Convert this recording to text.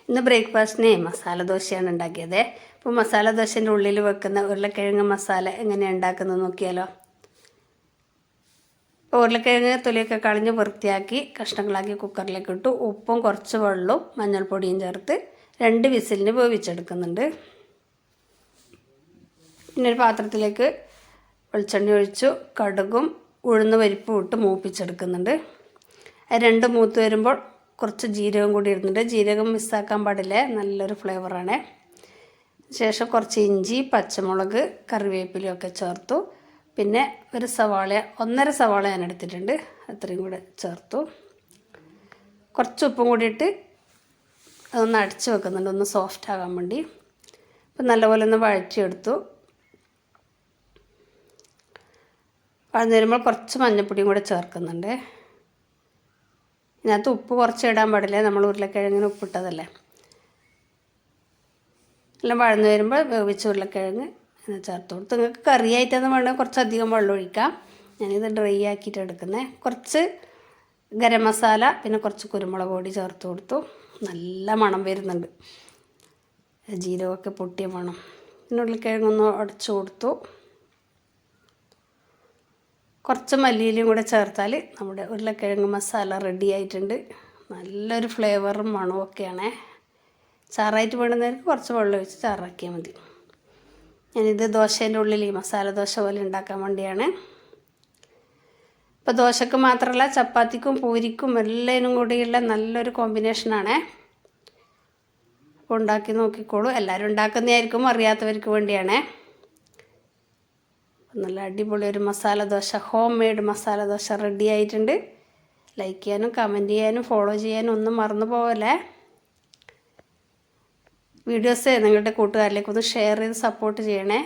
ഇന്ന് ബ്രേക്ക്ഫാസ്റ്റിന് മസാല ദോശയാണ് ഉണ്ടാക്കിയത്. അപ്പോൾ മസാല ദോശൻ്റെ ഉള്ളിൽ വെക്കുന്ന ഉരുളക്കിഴങ്ങ് മസാല എങ്ങനെയാണ് ഉണ്ടാക്കുന്നത് നോക്കിയാലോ. അപ്പോൾ ഉരുളക്കിഴങ്ങ് തൊലിയൊക്കെ കളഞ്ഞ് വൃത്തിയാക്കി കഷ്ണങ്ങളാക്കി കുക്കറിലേക്ക് ഇട്ടു. ഉപ്പും കുറച്ച് വെള്ളവും മഞ്ഞൾപ്പൊടിയും ചേർത്ത് 2 വിസിലിന് വേവിച്ചെടുക്കുന്നുണ്ട്. പിന്നെ ഒരു പാത്രത്തിലേക്ക് വെളിച്ചെണ്ണ ഒഴിച്ചു കടുകും ഉഴുന്ന് പരിപ്പും ഇട്ട് മൂപ്പിച്ചെടുക്കുന്നുണ്ട്. അത് 2 മൂത്ത് വരുമ്പോൾ കുറച്ച് ജീരകം കൂടി ഇടുന്നുണ്ട്. ജീരകം മിസ്സാക്കാൻ പാടില്ല, നല്ലൊരു ഫ്ലേവറാണ്. ശേഷം കുറച്ച് ഇഞ്ചി, പച്ചമുളക്, കറിവേപ്പിലയൊക്കെ ചേർത്തു. പിന്നെ ഒരു സവാള, 1.5 സവാള ഞാൻ എടുത്തിട്ടുണ്ട്, അത്രയും കൂടെ ചേർത്തു. കുറച്ച് ഉപ്പും കൂടി ഇട്ട് അതൊന്ന് അടച്ച് വെക്കുന്നുണ്ട്, ഒന്ന് സോഫ്റ്റ് ആകാൻ വേണ്ടി. അപ്പം നല്ലപോലെ ഒന്ന് വഴറ്റിയെടുത്തു. വഴന്ന് വരുമ്പോൾ കുറച്ച് മഞ്ഞൾപ്പൊടിയും കൂടെ ചേർക്കുന്നുണ്ട്. ഇതിനകത്ത് ഉപ്പ് കുറച്ച് ഇടാൻ പാടില്ല, നമ്മൾ ഉരുളക്കിഴങ്ങിന് ഉപ്പിട്ടതല്ലേ. എല്ലാം വഴന്ന് വരുമ്പോൾ വേവിച്ച ഉരുളക്കിഴങ്ങ് ചേർത്ത് കൊടുത്തു. നിങ്ങൾക്ക് കറിയായിട്ടെന്ന് വേണമെങ്കിൽ കുറച്ചധികം വെള്ളം ഒഴിക്കാം. ഞാനിത് ഡ്രൈ ആക്കിയിട്ട് എടുക്കുന്നത്. കുറച്ച് ഗരം മസാല, പിന്നെ കുറച്ച് കുരുമുളക് പൊടി ചേർത്ത് കൊടുത്തു. നല്ല മണം വരുന്നുണ്ട്, ജീരകമൊക്കെ പൊട്ടിയ മണം. പിന്നെ ഉരുളക്കിഴങ്ങൊന്ന് ഉടച്ചു കൊടുത്തു. കുറച്ച് മല്ലിയിലയും കൂടെ ചേർത്താൽ നമ്മുടെ ഉരുളക്കിഴങ്ങ് മസാല റെഡി ആയിട്ടുണ്ട്. നല്ലൊരു ഫ്ലേവറും മണവും ഒക്കെയാണ്. ചാറായിട്ട് വേണ്ടുന്നവർക്ക് കുറച്ച് വെള്ളം ഒഴിച്ച് ചാറാക്കിയാൽ മതി. ഞാനിത് ദോശേൻ്റെ ഉള്ളിൽ ഈ മസാല ദോശ പോലെ ഉണ്ടാക്കാൻ വേണ്ടിയാണ്. ഇപ്പോൾ ദോശക്ക് മാത്രമല്ല, ചപ്പാത്തിക്കും പൂരിക്കും എല്ലാത്തിനും കൂടിയുള്ള നല്ലൊരു കോമ്പിനേഷനാണ്. അപ്പോൾ ഉണ്ടാക്കി നോക്കിക്കോളൂ. എല്ലാവരും ഉണ്ടാക്കുന്നതായിരിക്കും, അറിയാത്തവർക്ക് വേണ്ടിയാണ്. നല്ല അടിപൊളി ഒരു masala dosa, home made masala dosa ready ആയിട്ടുണ്ട്. ലൈക്ക് ചെയ്യാനും കമൻറ്റ് ചെയ്യാനും ഫോളോ ചെയ്യാനും ഒന്നും മറന്നു പോകല്ലേ. വീഡിയോസ് നിങ്ങളുടെ കൂട്ടുകാരിലേക്കൊന്ന് ഷെയർ ചെയ്ത് സപ്പോർട്ട് ചെയ്യണേ.